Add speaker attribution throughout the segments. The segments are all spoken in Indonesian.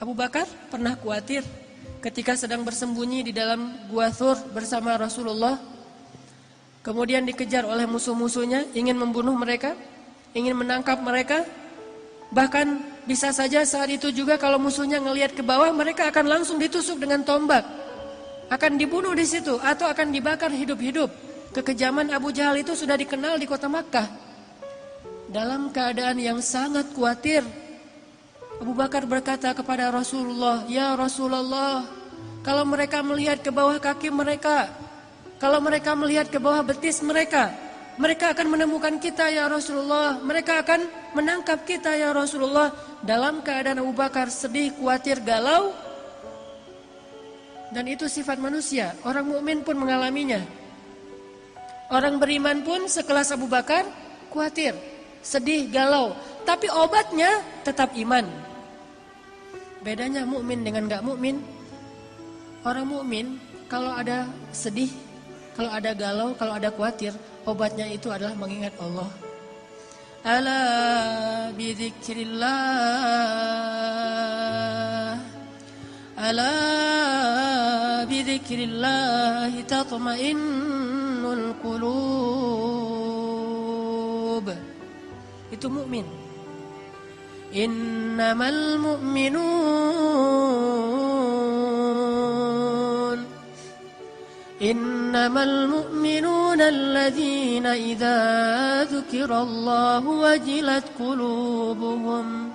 Speaker 1: Abu Bakar pernah khawatir ketika sedang bersembunyi di dalam Gua Thur bersama Rasulullah. Kemudian dikejar oleh musuh-musuhnya, ingin membunuh mereka, ingin menangkap mereka. Bahkan bisa saja saat itu juga kalau musuhnya ngelihat ke bawah, mereka akan langsung ditusuk dengan tombak. Akan dibunuh di situ atau akan dibakar hidup-hidup. Kekejaman Abu Jahal itu sudah dikenal di kota Makkah. Dalam keadaan yang sangat khawatir, Abu Bakar berkata kepada Rasulullah, "Ya Rasulullah, kalau mereka melihat ke bawah kaki mereka, kalau mereka melihat ke bawah betis mereka, mereka akan menemukan kita ya Rasulullah. Mereka akan menangkap kita ya Rasulullah." Dalam keadaan Abu Bakar sedih, khawatir, galau. Dan itu sifat manusia. Orang mukmin pun mengalaminya. Orang beriman pun sekelas Abu Bakar khawatir, sedih, galau. Tapi obatnya tetap iman. Bedanya mukmin dengan gak mukmin. Orang mukmin kalau ada sedih, kalau ada galau, kalau ada khawatir, obatnya itu adalah mengingat Allah. Ala bidzikrillah, ala bidzikrillah tatma'innul qulub. Itu mukmin. Innamal mu'minun Innamal mu'minuna alladzina idza dzukirallahu wajilat qulubuhum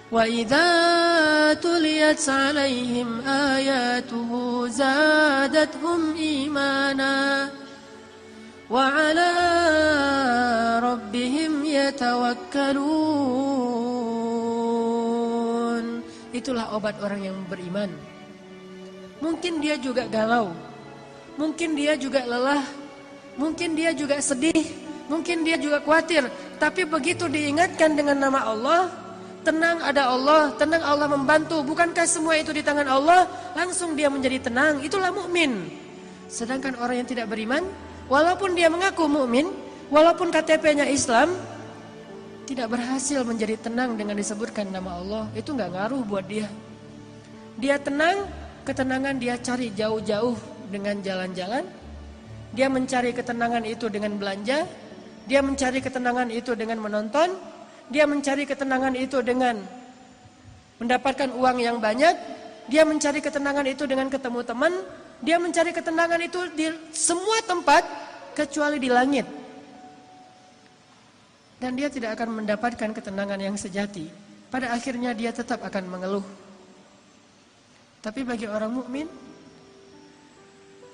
Speaker 1: wa idza tuliyat 'alaihim ayatuhu zadatuhum imana wa 'ala rabbihim yatawakkalun. Itulah obat orang yang beriman. Mungkin dia juga galau, mungkin dia juga lelah, mungkin dia juga sedih, mungkin dia juga khawatir. Tapi begitu diingatkan dengan nama Allah, tenang ada Allah, tenang Allah membantu. Bukankah semua itu di tangan Allah? Langsung dia menjadi tenang. Itulah mukmin. Sedangkan orang yang tidak beriman, walaupun dia mengaku mukmin, walaupun KTP-nya Islam, tidak berhasil menjadi tenang dengan disebutkan nama Allah. Itu nggak ngaruh buat dia. Dia tenang. Ketenangan dia cari jauh-jauh dengan jalan-jalan. Dia mencari ketenangan itu dengan belanja. Dia mencari ketenangan itu dengan menonton. Dia mencari ketenangan itu dengan mendapatkan uang yang banyak. Dia mencari ketenangan itu dengan ketemu teman. Dia mencari ketenangan itu di semua tempat kecuali di langit. Dan dia tidak akan mendapatkan ketenangan yang sejati. Pada akhirnya dia tetap akan mengeluh. Tapi bagi orang mukmin,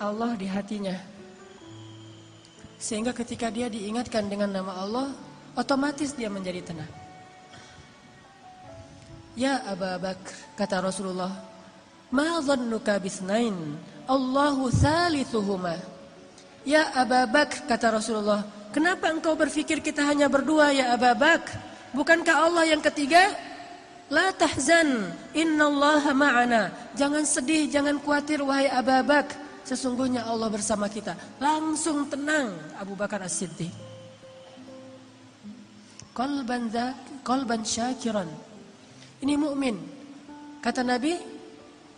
Speaker 1: Allah di hatinya. Sehingga ketika dia diingatkan dengan nama Allah, otomatis dia menjadi tenang. Ya Abu Bakar, kata Rasulullah, ma dhannuka bisnain, Allahu thalithuhuma. Ya Abu Bakar, kata Rasulullah, kenapa engkau berpikir kita hanya berdua ya Abu Bakar? Bukankah Allah yang ketiga? La tahzan, innallaha ma'ana. Jangan sedih, jangan khawatir wahai Abu Bakar. Sesungguhnya Allah bersama kita. Langsung tenang Abu Bakar As-Siddiq. Qalban syakiran. Ini mukmin. Kata Nabi,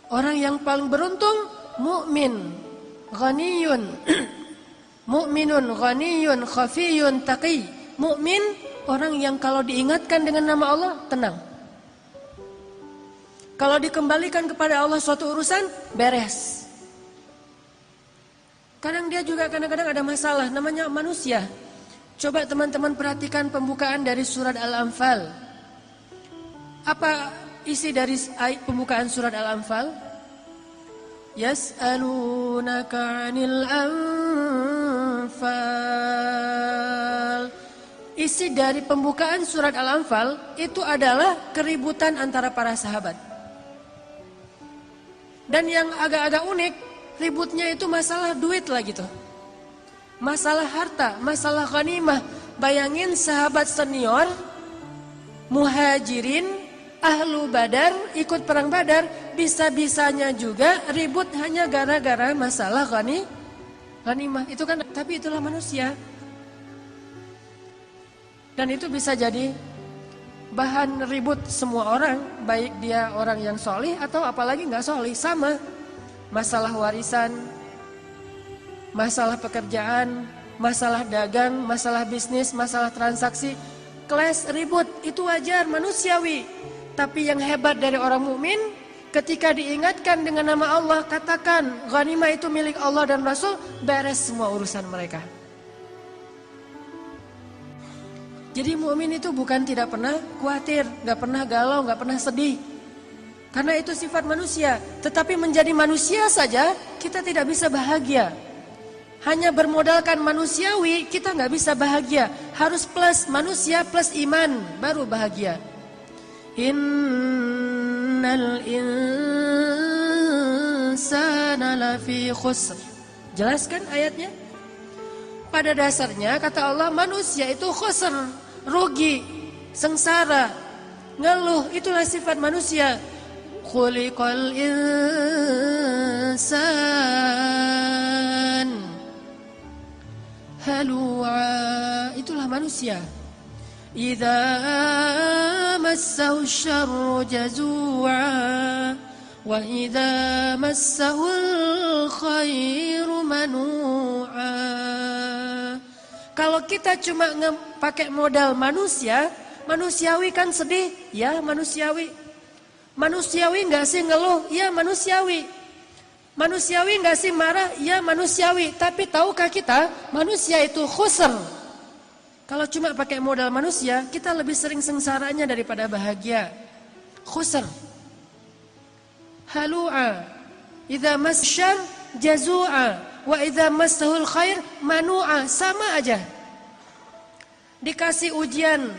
Speaker 1: orang yang paling beruntung mukmin, ghaniyun. Mukminun ghaniyun khafiyun taqi. Mukmin orang yang kalau diingatkan dengan nama Allah tenang. Kalau dikembalikan kepada Allah suatu urusan, beres. Kadang dia juga kadang-kadang ada masalah, namanya manusia. Coba teman-teman perhatikan pembukaan dari surat Al-Anfal. Apa isi dari pembukaan surat Al-Anfal? Yas'alunaka 'anil anfal. Isi dari pembukaan surat Al-Anfal itu adalah keributan antara para sahabat. Dan yang agak-agak unik, ributnya itu masalah duit lah gitu. Masalah harta, masalah ghanimah. Bayangin sahabat senior, muhajirin, ahlu badar, ikut perang badar, bisa-bisanya juga ribut hanya gara-gara masalah ghanimah. Itu kan, tapi itulah manusia. Dan itu bisa jadi bahan ribut semua orang, baik dia orang yang solih atau apalagi nggak solih, sama. Masalah warisan, masalah pekerjaan, masalah dagang, masalah bisnis, masalah transaksi, clash, ribut, itu wajar, manusiawi. Tapi yang hebat dari orang mukmin, ketika diingatkan dengan nama Allah, katakan ghanimah itu milik Allah dan Rasul, beres semua urusan mereka. Jadi mukmin itu bukan tidak pernah khawatir, nggak pernah galau, nggak pernah sedih. Karena itu sifat manusia. Tetapi menjadi manusia saja kita tidak bisa bahagia. Hanya bermodalkan manusiawi kita nggak bisa bahagia. Harus plus manusia plus iman baru bahagia. Innal insana lafi khusr. Jelaskan ayatnya. Pada dasarnya kata Allah manusia itu khusr, rugi, sengsara, ngeluh, itulah sifat manusia. Khuliqal insan halu'a, itulah manusia. Idza massahu syarru jazu'a wa idza massahu khairu manu'a. Kalau kita cuma pakai modal manusia, manusiawi kan sedih, ya manusiawi. Manusiawi nggak sih ngeluh, ya manusiawi. Manusiawi nggak sih marah, ya manusiawi. Tapi tahukah kita, manusia itu khusr. Kalau cuma pakai modal manusia, kita lebih sering sengsaranya daripada bahagia. Khusr. Halu'a. Idza masyar jazu'a. Wa idza massahul khair manu'a, sama aja. Dikasih ujian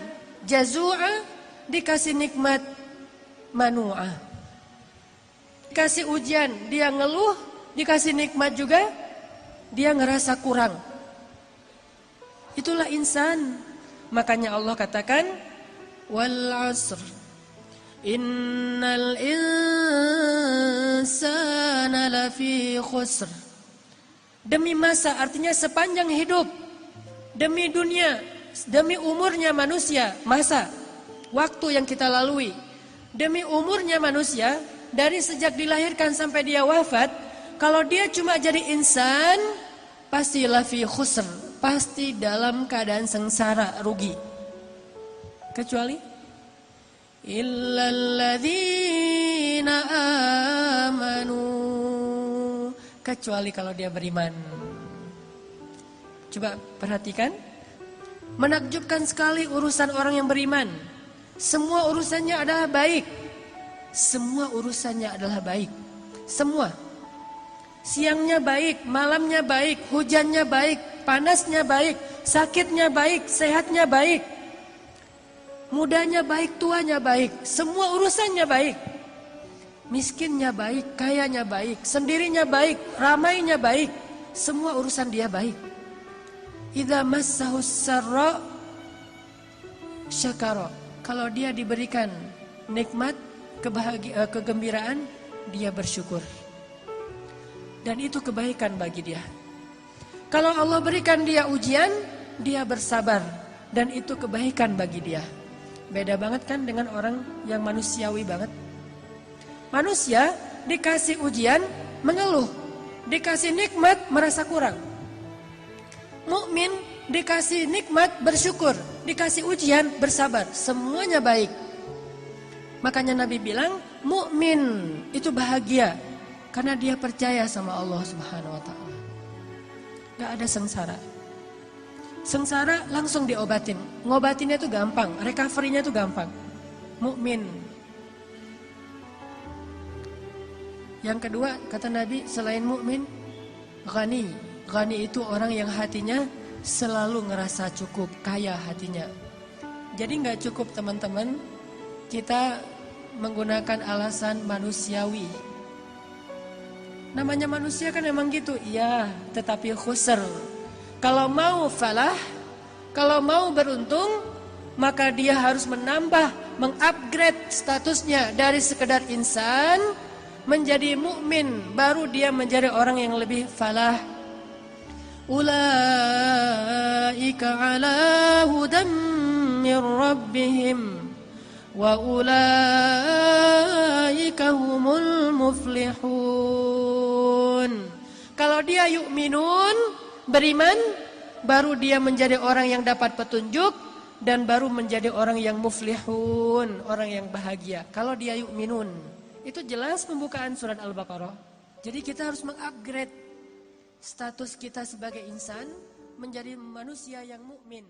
Speaker 1: jazu'a, dikasih nikmat manu'a. Dikasih ujian dia ngeluh, dikasih nikmat juga dia ngerasa kurang. Itulah insan. Makanya Allah katakan wal 'asr innal insana lafi khusr. Demi masa artinya sepanjang hidup, demi dunia, demi umurnya manusia, masa, waktu yang kita lalui, demi umurnya manusia, dari sejak dilahirkan sampai dia wafat, kalau dia cuma jadi insan, pasti lafi khusr, pasti dalam keadaan sengsara, rugi. Kecuali illalladzina amanu, kecuali kalau dia beriman. Coba perhatikan, menakjubkan sekali urusan orang yang beriman. Semua urusannya adalah baik. Semua urusannya adalah baik. Semua. Siangnya baik, malamnya baik, hujannya baik, panasnya baik, sakitnya baik, sehatnya baik. Mudanya baik, tuanya baik, semua urusannya baik. Miskinnya baik, kayanya baik, sendirinya baik, ramainya baik, semua urusan dia baik. Idza massahus sarra syakara. Kalau dia diberikan nikmat, kegembiraan, dia bersyukur. Dan itu kebaikan bagi dia. Kalau Allah berikan dia ujian, dia bersabar, dan itu kebaikan bagi dia. Beda banget kan dengan orang yang manusiawi banget. Manusia dikasih ujian mengeluh, dikasih nikmat merasa kurang. Mukmin dikasih nikmat bersyukur, dikasih ujian bersabar, semuanya baik. Makanya Nabi bilang mukmin itu bahagia karena dia percaya sama Allah Subhanahu wa taala. Gak ada sengsara. Sengsara langsung diobatin. Ngobatinnya itu gampang, recovery-nya itu gampang. Mukmin. Yang kedua, kata Nabi, selain mukmin, ghani. Ghani itu orang yang hatinya selalu ngerasa cukup, kaya hatinya. Jadi nggak cukup teman-teman, kita menggunakan alasan manusiawi. Namanya manusia kan emang gitu, iya, tetapi khusr. Kalau mau falah, kalau mau beruntung, maka dia harus menambah, mengupgrade statusnya dari sekedar insan menjadi mukmin, baru dia menjadi orang yang lebih falah. Ulaika ala hudam min rabbihim wa ulaika humul muflihun. Kalau dia yu'minun, beriman, baru dia menjadi orang yang dapat petunjuk dan baru menjadi orang yang muflihun, orang yang bahagia. Kalau dia yu'minun, itu jelas pembukaan surat Al-Baqarah. Jadi kita harus mengupgrade status kita sebagai insan menjadi manusia yang mukmin.